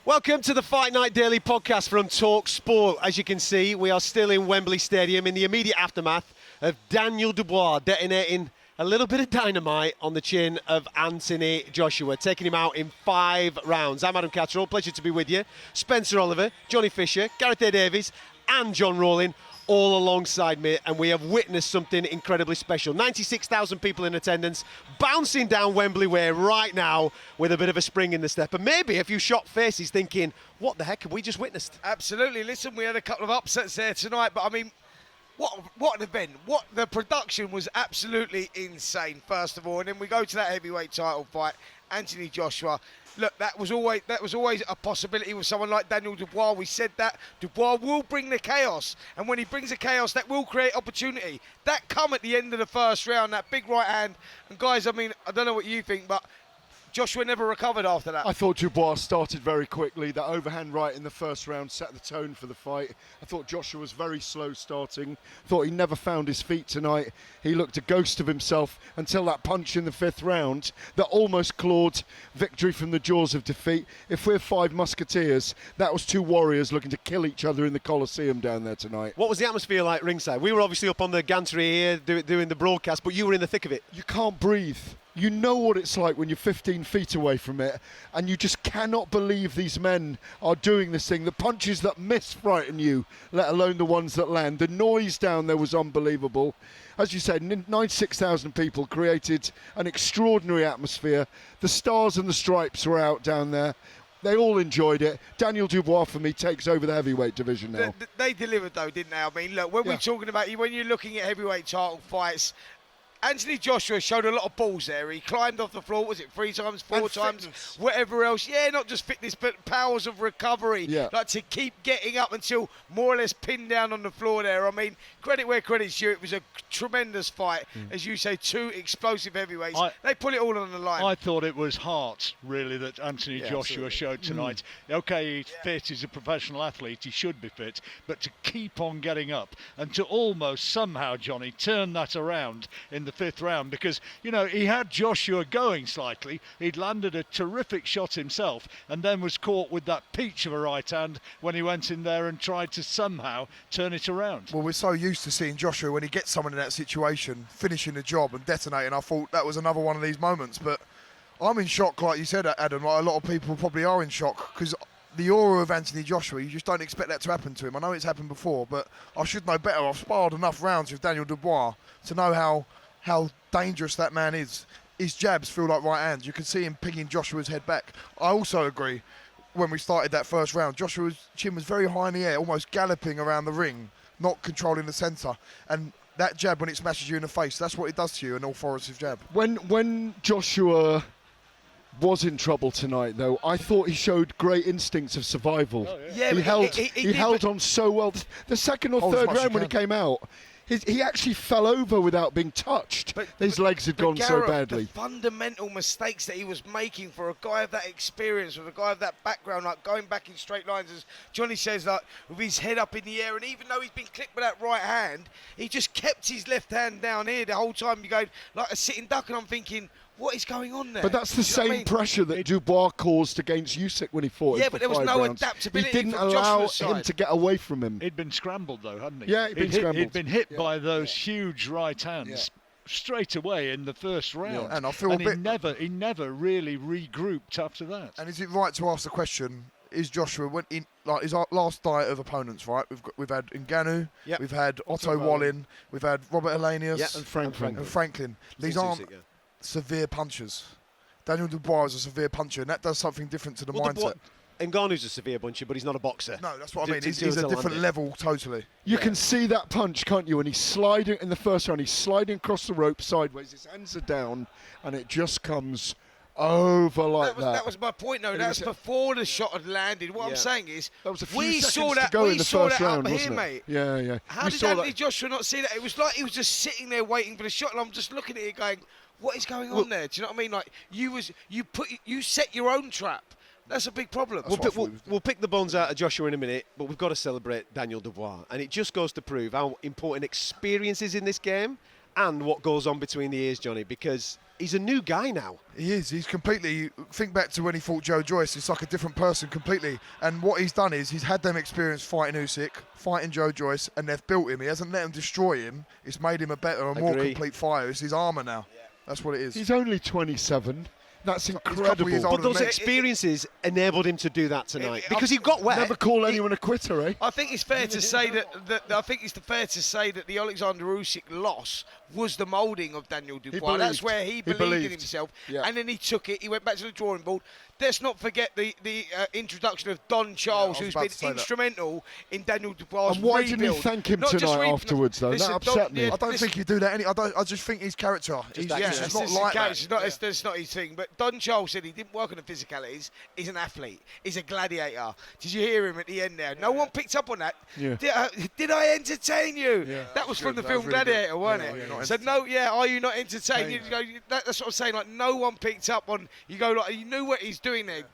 Welcome to the Fight Night Daily podcast from talkSPORT. As you can see, we are still in Wembley Stadium in the immediate aftermath of Daniel Dubois detonating a little bit of dynamite on the chin of Anthony Joshua, taking him out in 5 rounds. I'm Adam Catterall, pleasure to be with you. Spencer Oliver, Johnny Fisher, Gareth Davies and John Rawling all alongside me, and we have witnessed something incredibly special. 96,000 people in attendance, bouncing down Wembley Way right now with a bit of a spring in the step, and maybe a few shocked faces thinking, what the heck have we just witnessed? Absolutely. Listen, we had a couple of upsets there tonight, but I mean, what an event. The production was absolutely insane, first of all, and then we go to that heavyweight title fight, Anthony Joshua. Look, that was always a possibility with someone like Daniel Dubois. We said that Dubois will bring the chaos, and when he brings the chaos, that will create opportunity. That come at the end of the first round, that big right hand. And guys, I mean, I don't know what you think, but Joshua never recovered after that. I thought Dubois started very quickly. That overhand right in the first round set the tone for the fight. I thought Joshua was very slow starting. Thought he never found his feet tonight. He looked a ghost of himself until that punch in the 5th round that almost clawed victory from the jaws of defeat. If we're 5 musketeers, that was 2 warriors looking to kill each other in the Coliseum down there tonight. What was the atmosphere like ringside? We were obviously up on the gantry here doing the broadcast, but you were in the thick of it. You can't breathe. You know what it's like when you're 15 feet away from it, and you just cannot believe these men are doing this thing. The punches that miss frighten you, let alone the ones that land. The noise down there was unbelievable. As you said, 96,000 people created an extraordinary atmosphere. The stars and the stripes were out down there. They all enjoyed it. Daniel Dubois, for me, takes over the heavyweight division now. They delivered, though, didn't they? I mean, look, when we're talking about you, when you're looking at heavyweight title fights, Anthony Joshua showed a lot of balls there. He climbed off the floor, was it 3 times, 4 times, fitness. whatever else. Yeah, not just fitness, but powers of recovery. Yeah. Like to keep getting up until more or less pinned down on the floor there. I mean, credit where credit's due. It was a tremendous fight. As you say, 2 explosive heavyweights. They put it all on the line. I thought it was heart, really, that Anthony Joshua showed tonight. Okay, he's fit, he's a professional athlete, he should be fit, but to keep on getting up and to almost somehow, Johnny, turn that around in the 5th round, because, you know, he had Joshua going slightly. He'd landed a terrific shot himself and then was caught with that peach of a right hand when he went in there and tried to somehow turn it around. Well, we're so used to seeing Joshua, when he gets someone in that situation, finishing the job and detonating. I thought that was another one of these moments, but I'm in shock, like you said, Adam. Like a lot of people probably are in shock, because the aura of Anthony Joshua, you just don't expect that to happen to him. I know it's happened before, but I should know better. I've sparred enough rounds with Daniel Dubois to know how dangerous that man is. His jabs feel like right hands. You can see him picking Joshua's head back. I also agree, when we started that first round, Joshua's chin was very high in the air, almost galloping around the ring, not controlling the centre. And that jab, when it smashes you in the face, that's what it does to you, an authoritative jab. When Joshua was in trouble tonight, though, I thought he showed great instincts of survival. Oh, yeah. He held on so well. The second or third round when he came out, he actually fell over without being touched. His legs had gone so badly. The fundamental mistakes that he was making for a guy of that experience, with a guy of that background, like going back in straight lines, as Johnny says, like with his head up in the air, and even though he's been clipped with that right hand, he just kept his left hand down here the whole time. You go like a sitting duck, and I'm thinking, what is going on there? But that's the same pressure that Dubois caused against Usyk when he fought him. Yeah, but there was no adaptability. He didn't from allow Joshua's side. him to get away from him. He'd been scrambled, though, hadn't he? Yeah, He'd been hit by those huge right hands straight away in the first round. And I feel he never really regrouped after that. And is it right to ask the question, is Joshua, went in, like his last diet of opponents, right? We've had Ngannou, we've had Otto Wallin, we've had Robert Helenius and Franklin. These aren't severe punchers. Daniel Dubois is a severe puncher, and that does something different to the mindset. Ngannou's a severe puncher, but he's not a boxer. No, that's what I mean. He's a different level, totally. You can see that punch, can't you? And he's sliding in the first round. He's sliding across the rope sideways. His hands are down, and it just comes over like that. That was my point, though. That's before the shot had landed. What I'm saying is, that was a few we seconds saw that. to go We in the saw first that round, up wasn't here, it? mate. Yeah. How did Anthony Joshua not see that? It was like he was just sitting there waiting for the shot, and I'm just looking at it going, what is going on there? Do you know what I mean? Like you set your own trap. That's a big problem. We'll pick the bones out of Joshua in a minute, but we've got to celebrate Daniel Dubois. And it just goes to prove how important experience is in this game and what goes on between the ears, Johnny, because he's a new guy now. He is. He's completely. Think back to when he fought Joe Joyce. It's like a different person completely. And what he's done is he's had them experience fighting Usyk, fighting Joe Joyce, and they've built him. He hasn't let him destroy him. It's made him a better, a more complete fighter. It's his armour now. That's what it is. He's only 27. That's incredible. But those experiences enabled him to do that tonight because he got wet. Never call anyone a quitter, eh? I think it's fair to say that the Alexander Usyk loss was the moulding of Daniel Dubois. That's where he believed in himself, and then he took it. He went back to the drawing board. Let's not forget the introduction of Don Charles, who's been instrumental in Daniel Dubois' And why rebuild. didn't he thank him tonight afterwards, though? That upset me. I don't think you do that. I just think his character. It's not like that. That's not his thing. But Don Charles said he didn't work on the physicalities. He's an athlete. He's a gladiator. Did you hear him at the end there? No one picked up on that. Yeah. Did I entertain you? Yeah. That was from the film Gladiator, wasn't it? So are you not entertained? That's what I'm saying. Like no one picked up on. You knew what he's doing there.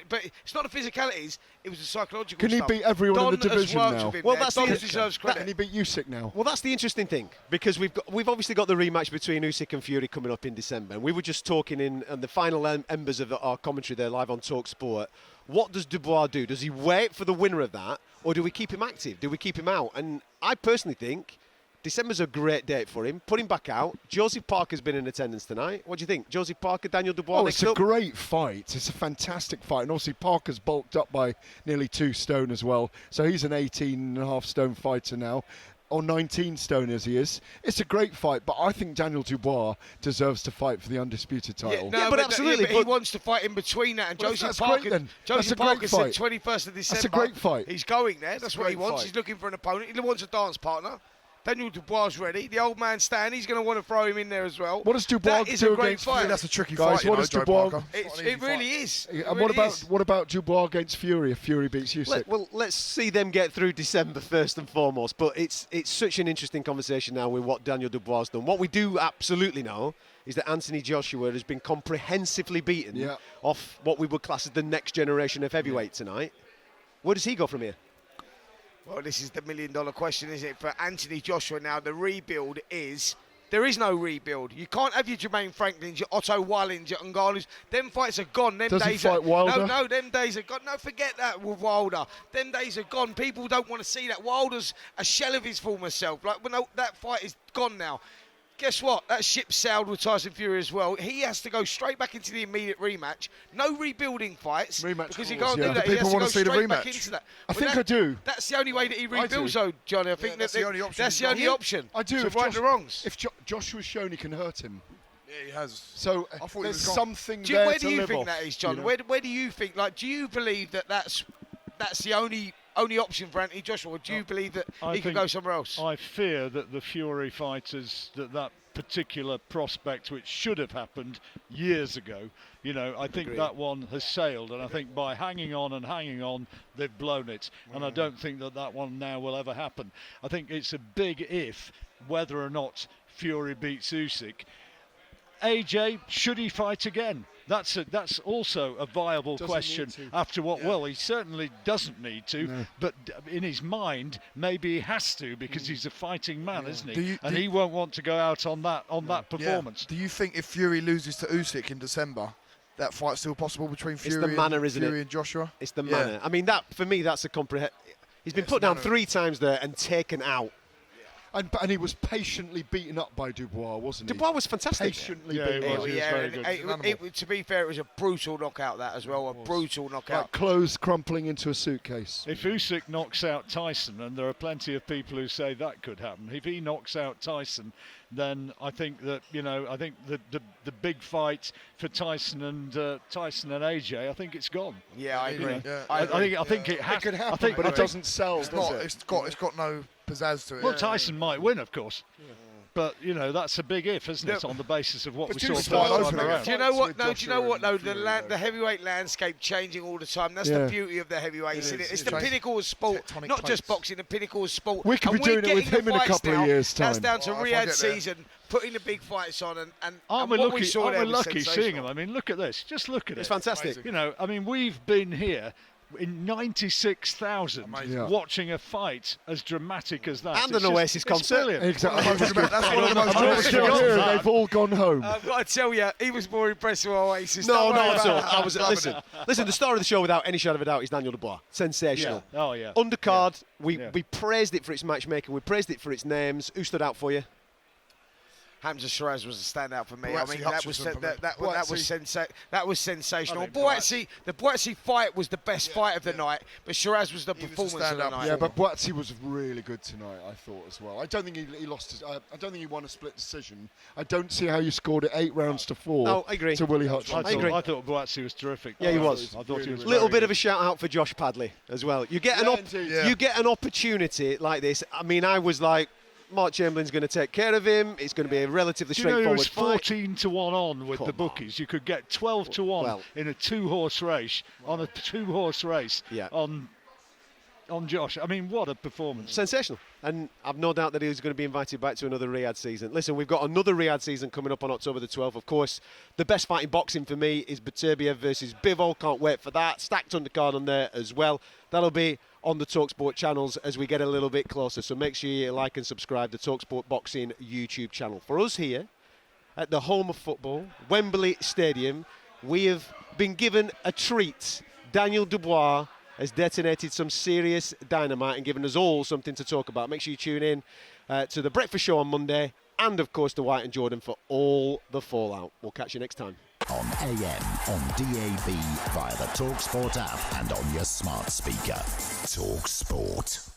But it's not the physicalities, it was the psychological stuff. Can he beat everyone in the division now? Well, that's deserves credit. Can he beat Usyk now? Well, that's the interesting thing, because we've obviously got the rematch between Usyk and Fury coming up in December. And we were just talking in the final embers of our commentary there live on talkSPORT. What does Dubois do? Does he wait for the winner of that, or do we keep him active? Do we keep him out? And I personally think December's a great date for him. Put him back out. Josie Parker's been in attendance tonight. What do you think? Josie Parker, Daniel Dubois. Oh, it's a great fight. It's a fantastic fight. And obviously Parker's bulked up by nearly 2 stone as well. So he's an 18.5 stone fighter now. Or 19 stone as he is. It's a great fight, but I think Daniel Dubois deserves to fight for the undisputed title. But absolutely. But he wants to fight in between that. And Josie Parker said 21st of December. That's a great fight. He's going there. That's what he wants. He's looking for an opponent. He wants a dance partner. Daniel Dubois is ready. The old man Stan, he's going to want to throw him in there as well. What does Dubois do against Fury? That's a tricky fight, what does Dubois? It really is. And what about Dubois against Fury if Fury beats Usyk? Well, let's see them get through December first and foremost. But it's such an interesting conversation now with what Daniel Dubois has done. What we do absolutely know is that Anthony Joshua has been comprehensively beaten off what we would class as the next generation of heavyweight tonight. Where does he go from here? Well, this is the million-dollar question, isn't it? For Anthony Joshua now, the rebuild is... There is no rebuild. You can't have your Jermaine Franklins, your Otto Wallins, your Ngannou's. Them fights are gone. Does he fight Wilder? No, them days are gone. No, forget that with Wilder. Them days are gone. People don't want to see that. Wilder's a shell of his former self. That fight is gone now. Guess what? That ship sailed with Tyson Fury as well. He has to go straight back into the immediate rematch. No rebuilding fights. Because he can't do that. People want to see the rematch. Back into that. I think I do. That's the only way that he rebuilds, though, Johnny. I think that's the only option. That's the only option. I do. To right the wrongs. If Joshua's shown he can hurt him. Yeah, he has. So there's something there to live off. Where do you think that is, John? Where do you think? Do you believe that that's the only option for Anthony Joshua? Or do you believe that he could go somewhere else? I fear that the Fury fighters, that particular prospect, which should have happened years ago, I think that one has sailed, and I think by hanging on, they've blown it. And I don't think that one now will ever happen. I think it's a big if whether or not Fury beats Usyk. AJ, should he fight again? That's also a viable question after what. Well, he certainly doesn't need to, but in his mind, maybe he has to because he's a fighting man, isn't he? He won't want to go out on that performance. Do you think if Fury loses to Usyk in December, that fight's still possible between Fury and Joshua? It's the manner. I mean, that for me, that's a He's been put down 3 times there and taken out. And he was patiently beaten up by Dubois, wasn't he? Dubois was fantastic. Patiently beaten up. He was very good. To be fair, it was a brutal knockout, that as well. A brutal knockout. Like clothes crumpling into a suitcase. If Usyk knocks out Tyson, and there are plenty of people who say that could happen, if he knocks out Tyson, then I think that the big fight for Tyson and AJ, I think it's gone. Yeah, I agree. I think it could happen, but it doesn't sell. It's got no pizzazz to it. Well, Tyson might win, of course. Yeah. But that's a big if, isn't it? On the basis of what we saw first time around. Do you know what? No, do you know what? No, the heavyweight landscape changing all the time. That's the beauty of the heavyweights. It's the pinnacle of sport, not just boxing. The pinnacle of sport. We could be doing it with him in a couple of years' time. That's down to Riyadh season, putting the big fights on, and aren't we lucky seeing them? I mean, look at this. Just look at it. It's fantastic. We've been here in 96,000 Amazing. watching a fight as dramatic as that. And an Oasis concert. Brilliant. Exactly. That's one of the most I'm still here, that. they've all gone home. I've got to tell you, he was more impressed with Oasis. No, Don't worry not at all. about I was listen. The star of the show, without any shadow of a doubt, is Daniel Dubois. Sensational. Yeah. Oh, yeah. Undercard. Yeah. We praised it for its matchmaking. We praised it for its names. Who stood out for you? Hamza Shiraz was a standout for me. Boatsy I mean, that was Hutchinson for me. that was sensational. I think The Boatsy fight was the best fight of the night, but Shiraz was the He was the performance of the standout night. Yeah, but Boatsy was really good tonight, I thought, as well. I don't think he lost his... I don't think he won a split decision. I don't see how you scored it 8 rounds to 4 No, I agree. to Willie Hutchinson. I agree. I thought Boatsy was terrific. Yeah, he was. I thought he was Little very bit good. of a shout out for Josh Padley as well. You get Yeah. you get an opportunity like this. I mean, I was like, Mark Chamberlain's going to take care of him. It's going to be a relatively Do you know he straightforward was fight. 14 to 1 on with Come the bookies? You could get 12 to 1 Well. in a 2-horse race Yeah. on Josh. I mean, what a performance! Sensational. And I've no doubt that he's going to be invited back to another Riyadh season. Listen, we've got another Riyadh season coming up on October the 12th. Of course, the best fight in boxing for me is Beterbiev versus Bivol. Can't wait for that. Stacked undercard on there as well. That'll be on the talkSPORT channels as we get a little bit closer. So make sure you like and subscribe to talkSPORT Boxing YouTube channel. For us here at the home of football, Wembley Stadium, we have been given a treat. Daniel Dubois has detonated some serious dynamite and given us all something to talk about. Make sure you tune in to the Breakfast Show on Monday and, of course, to White and Jordan for all the fallout. We'll catch you next time. On AM, on DAB, via the talkSPORT app and on your smart speaker. talkSPORT.